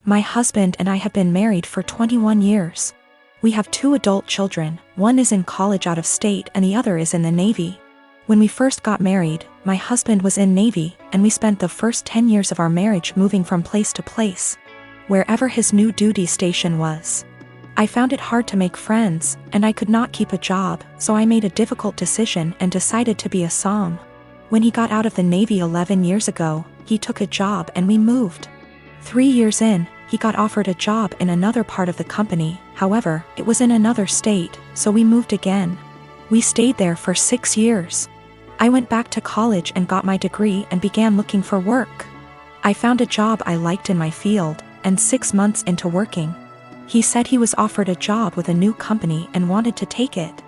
My husband and I have been married for 21 years. We have 2 adult children, one is in college out of state and the other is in the Navy. When we first got married, my husband was in Navy and we spent the first 10 years of our marriage moving from place to place, wherever his new duty station was. I found it hard to make friends, and I could not keep a job, so I made a difficult decision and decided to be a som. When he got out of the Navy 11 years ago, he took a job and we moved. 3 years in, he got offered a job in another part of the company, however, it was in another state, so we moved again. We stayed there for 6 years. I went back to college and got my degree and began looking for work. I found a job I liked in my field, and 6 months into working, he said he was offered a job with a new company and wanted to take it.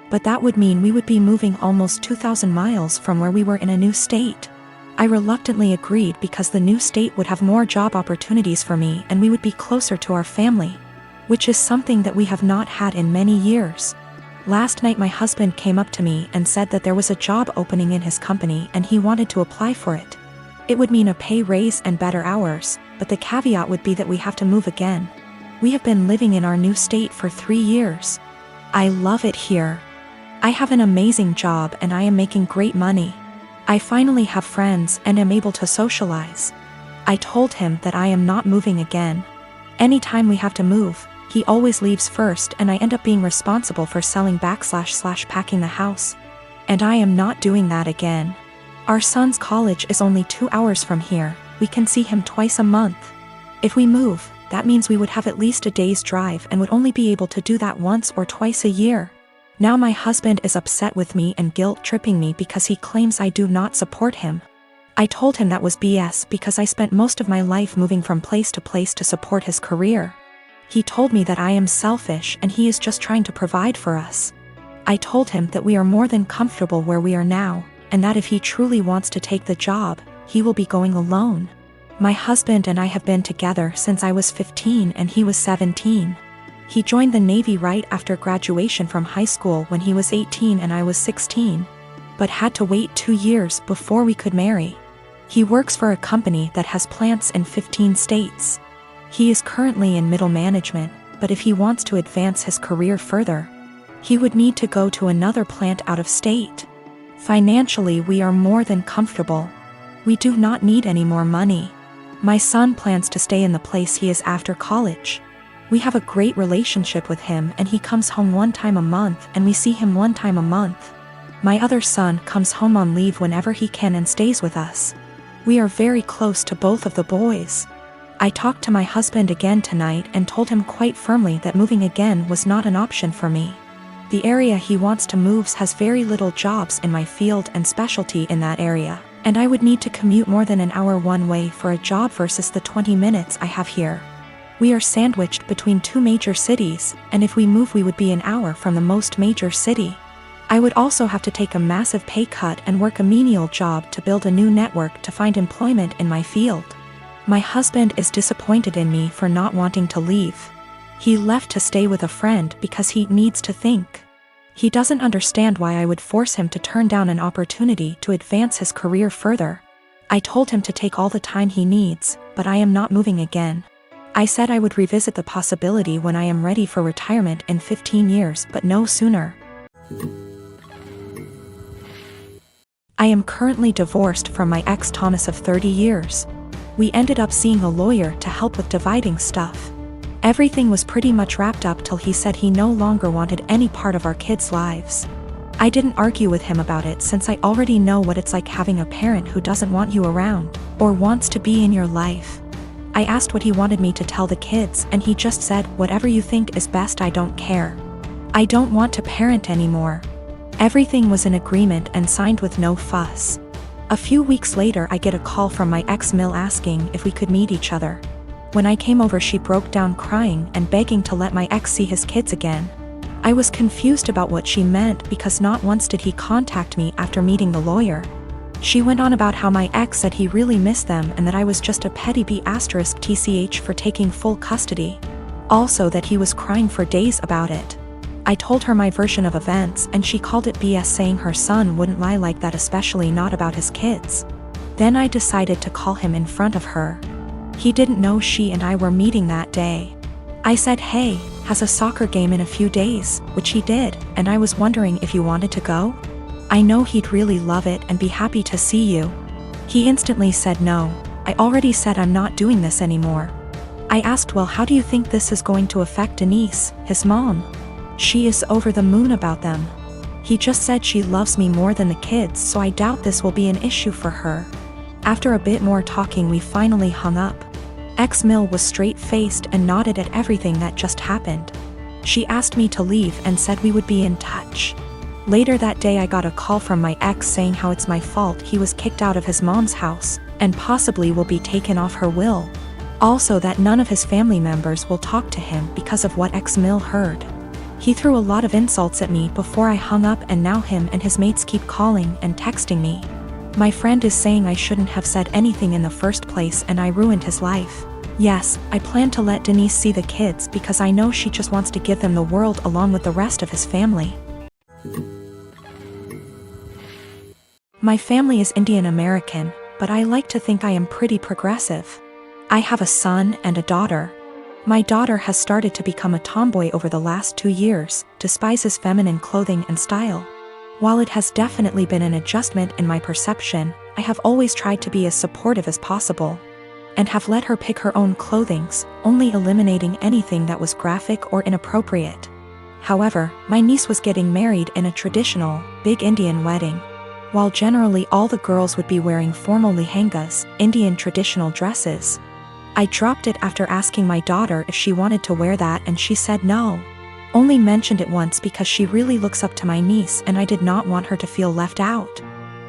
But that would mean we would be moving almost 2,000 miles from where we were in a new state. I reluctantly agreed because the new state would have more job opportunities for me and we would be closer to our family, which is something that we have not had in many years. Last night my husband came up to me and said that there was a job opening in his company and he wanted to apply for it. It would mean a pay raise and better hours, but the caveat would be that we have to move again. We have been living in our new state for 3 years. I love it here. I have an amazing job and I am making great money. I finally have friends and am able to socialize. I told him that I am not moving again. Anytime we have to move, he always leaves first and I end up being responsible for selling / packing the house. And I am not doing that again. Our son's college is only 2 hours from here, we can see him twice a month. If we move, that means we would have at least a day's drive and would only be able to do that once or twice a year. Now my husband is upset with me and guilt-tripping me because he claims I do not support him. I told him that was BS because I spent most of my life moving from place to support his career. He told me that I am selfish and he is just trying to provide for us. I told him that we are more than comfortable where we are now, and that if he truly wants to take the job, he will be going alone. My husband and I have been together since I was 15 and he was 17. He joined the Navy right after graduation from high school when he was 18 and I was 16, but had to wait 2 years before we could marry. He works for a company that has plants in 15 states. He is currently in middle management, but if he wants to advance his career further, he would need to go to another plant out of state. Financially, we are more than comfortable. We do not need any more money. My son plans to stay in the place he is after college. We have a great relationship with him and he comes home 1 time a month and we see him 1 time a month. My other son comes home on leave whenever he can and stays with us. We are very close to both of the boys. I talked to my husband again tonight and told him quite firmly that moving again was not an option for me. The area he wants to move has very little jobs in my field and specialty in that area, and I would need to commute more than an hour one way for a job versus the 20 minutes I have here. We are sandwiched between 2 major cities, and if we move we would be an hour from the most major city. I would also have to take a massive pay cut and work a menial job to build a new network to find employment in my field. My husband is disappointed in me for not wanting to leave. He left to stay with a friend because he needs to think. He doesn't understand why I would force him to turn down an opportunity to advance his career further. I told him to take all the time he needs, but I am not moving again. I said I would revisit the possibility when I am ready for retirement in 15 years, but no sooner. I am currently divorced from my ex Thomas of 30 years. We ended up seeing a lawyer to help with dividing stuff. Everything was pretty much wrapped up till he said he no longer wanted any part of our kids' lives. I didn't argue with him about it since I already know what it's like having a parent who doesn't want you around, or wants to be in your life. I asked what he wanted me to tell the kids and he just said, "Whatever you think is best, I don't care. I don't want to parent anymore." Everything was in agreement and signed with no fuss. A few weeks later I get a call from my ex-mill asking if we could meet each other. When I came over she broke down crying and begging to let my ex see his kids again. I was confused about what she meant because not once did he contact me after meeting the lawyer. She went on about how my ex said he really missed them and that I was just a petty B*TCH for taking full custody. Also that he was crying for days about it. I told her my version of events and she called it BS, saying her son wouldn't lie like that, especially not about his kids. Then I decided to call him in front of her. He didn't know she and I were meeting that day. I said, "Hey, has a soccer game in a few days," which he did, and I was wondering if you wanted to go? I know he'd really love it and be happy to see you. He instantly said no. I already said I'm not doing this anymore. I asked, well, how do you think this is going to affect Denise, his mom? She is over the moon about them. He just said she loves me more than the kids, so I doubt this will be an issue for her. After a bit more talking, we finally hung up. Ex-Mill was straight-faced and nodded at everything that just happened. She asked me to leave and said we would be in touch. Later that day I got a call from my ex saying how it's my fault he was kicked out of his mom's house, and possibly will be taken off her will. Also that none of his family members will talk to him because of what ex-Mill heard. He threw a lot of insults at me before I hung up, and now him and his mates keep calling and texting me. My friend is saying I shouldn't have said anything in the first place and I ruined his life. Yes, I plan to let Denise see the kids because I know she just wants to give them the world along with the rest of his family. My family is Indian American, but I like to think I am pretty progressive. I have a son and a daughter. My daughter has started to become a tomboy over the last 2 years, despises feminine clothing and style. While it has definitely been an adjustment in my perception, I have always tried to be as supportive as possible, and have let her pick her own clothings, only eliminating anything that was graphic or inappropriate. However, my niece was getting married in a traditional, big Indian wedding. While generally all the girls would be wearing formal lehengas, Indian traditional dresses, I dropped it after asking my daughter if she wanted to wear that, and she said no. Only mentioned it once because she really looks up to my niece and I did not want her to feel left out.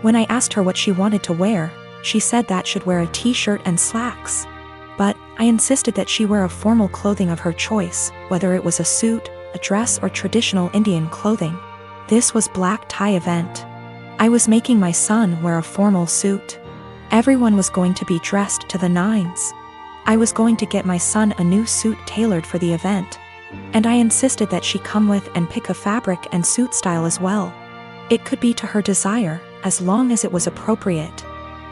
When I asked her what she wanted to wear, she said that should wear a t-shirt and slacks. But I insisted that she wear a formal clothing of her choice, whether it was a suit, a dress or traditional Indian clothing. This was black tie event. I was making my son wear a formal suit. Everyone was going to be dressed to the nines. I was going to get my son a new suit tailored for the event, and I insisted that she come with and pick a fabric and suit style as well. It could be to her desire, as long as it was appropriate.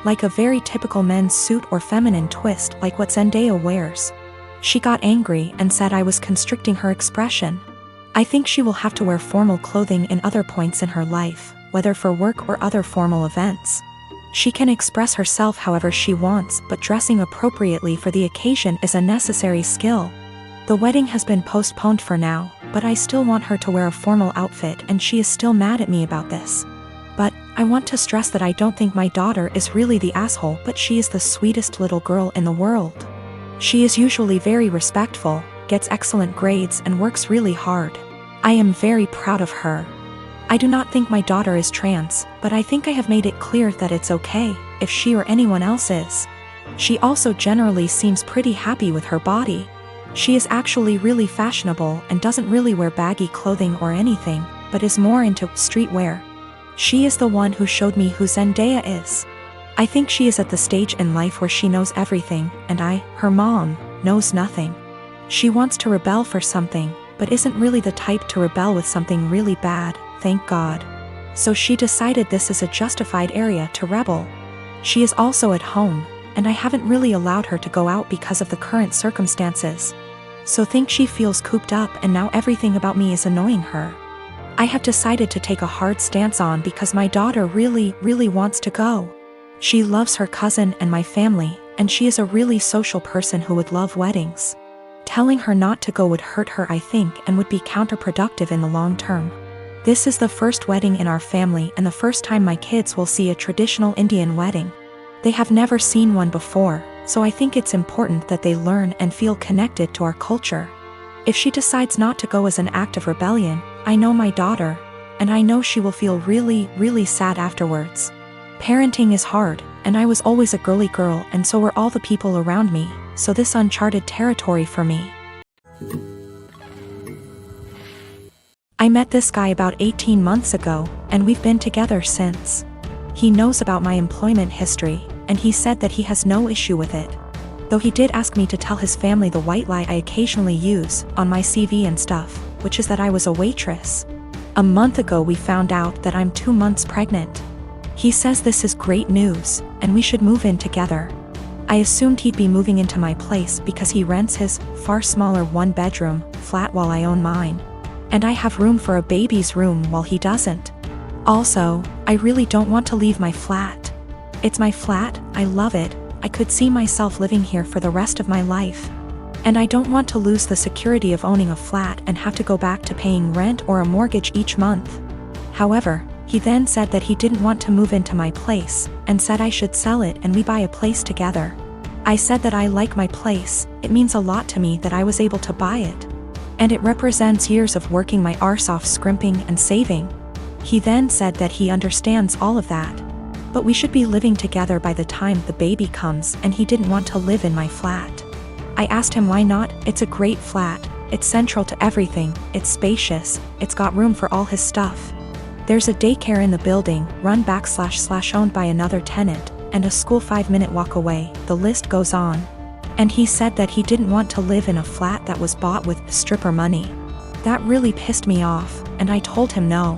Like a very typical men's suit or feminine twist like what Zendaya wears. She got angry and said I was constricting her expression. I think she will have to wear formal clothing in other points in her life, whether for work or other formal events. She can express herself however she wants, but dressing appropriately for the occasion is a necessary skill. The wedding has been postponed for now, but I still want her to wear a formal outfit, and she is still mad at me about this. But I want to stress that I don't think my daughter is really the asshole, but she is the sweetest little girl in the world. She is usually very respectful, gets excellent grades and works really hard. I am very proud of her. I do not think my daughter is trans, but I think I have made it clear that it's okay if she or anyone else is. She also generally seems pretty happy with her body. She is actually really fashionable and doesn't really wear baggy clothing or anything, but is more into streetwear. She is the one who showed me who Zendaya is. I think she is at the stage in life where she knows everything, and I, her mom, knows nothing. She wants to rebel for something, but isn't really the type to rebel with something really bad, thank God. So she decided this is a justified area to rebel. She is also at home, and I haven't really allowed her to go out because of the current circumstances. So think she feels cooped up, and now everything about me is annoying her. I have decided to take a hard stance on because my daughter really wants to go. She loves her cousin and my family, and she is a really social person who would love weddings. Telling her not to go would hurt her, I think, and would be counterproductive in the long term. This is the first wedding in our family and the first time my kids will see a traditional Indian wedding. They have never seen one before, so I think it's important that they learn and feel connected to our culture. If she decides not to go as an act of rebellion, I know my daughter, and I know she will feel really sad afterwards. Parenting is hard, and I was always a girly girl, and so were all the people around me, so this uncharted territory for me. I met this guy about 18 months ago, and we've been together since. He knows about my employment history, and he said that he has no issue with it. Though he did ask me to tell his family the white lie I occasionally use on my CV and stuff, which is that I was a waitress. A month ago we found out that I'm 2 months pregnant. He says this is great news, and we should move in together. I assumed he'd be moving into my place because he rents his far smaller one-bedroom flat while I own mine. And I have room for a baby's room while he doesn't. Also, I really don't want to leave my flat. It's my flat, I love it, I could see myself living here for the rest of my life. And I don't want to lose the security of owning a flat and have to go back to paying rent or a mortgage each month. However, he then said that he didn't want to move into my place, and said I should sell it and we buy a place together. I said that I like my place, it means a lot to me that I was able to buy it. And it represents years of working my arse off scrimping and saving. He then said that he understands all of that. But we should be living together by the time the baby comes, and he didn't want to live in my flat. I asked him why not. It's a great flat, it's central to everything, it's spacious, it's got room for all his stuff. There's a daycare in the building, run / owned by another tenant, and a school 5-minute walk away, the list goes on. And he said that he didn't want to live in a flat that was bought with stripper money. That really pissed me off, and I told him no.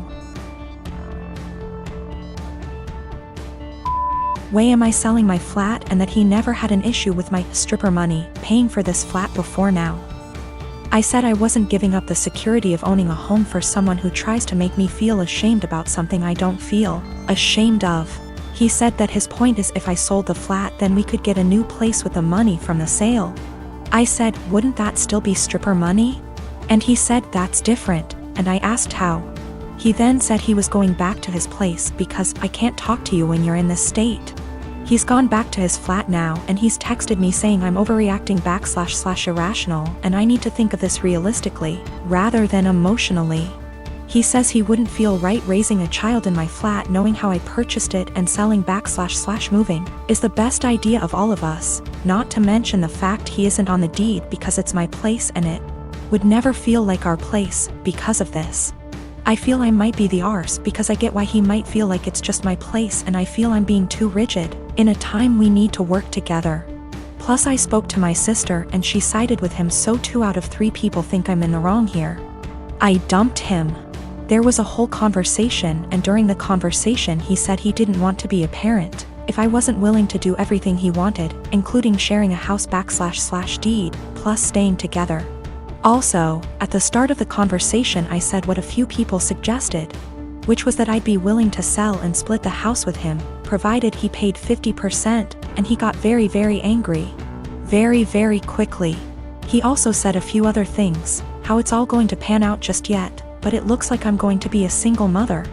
Why am I selling my flat, and that he never had an issue with my stripper money paying for this flat before now. I said I wasn't giving up the security of owning a home for someone who tries to make me feel ashamed about something I don't feel ashamed of. He said that his point is if I sold the flat then we could get a new place with the money from the sale. I said, wouldn't that still be stripper money? And he said that's different, and I asked how. He then said he was going back to his place because I can't talk to you when you're in this state. He's gone back to his flat now, and he's texted me saying I'm overreacting / irrational, and I need to think of this realistically, rather than emotionally. He says he wouldn't feel right raising a child in my flat knowing how I purchased it, and selling back / moving is the best idea of all of us, not to mention the fact he isn't on the deed because it's my place and it would never feel like our place because of this. I feel I might be the arse because I get why he might feel like it's just my place, and I feel I'm being too rigid in a time we need to work together. Plus I spoke to my sister and she sided with him, so 2 out of 3 people think I'm in the wrong here. I dumped him. There was a whole conversation, and during the conversation he said he didn't want to be a parent if I wasn't willing to do everything he wanted, including sharing a house back / deed, plus staying together. Also, at the start of the conversation I said what a few people suggested, which was that I'd be willing to sell and split the house with him, provided he paid 50%, and he got very, very angry. Very, very quickly. He also said a few other things, how it's all going to pan out just yet, but it looks like I'm going to be a single mother.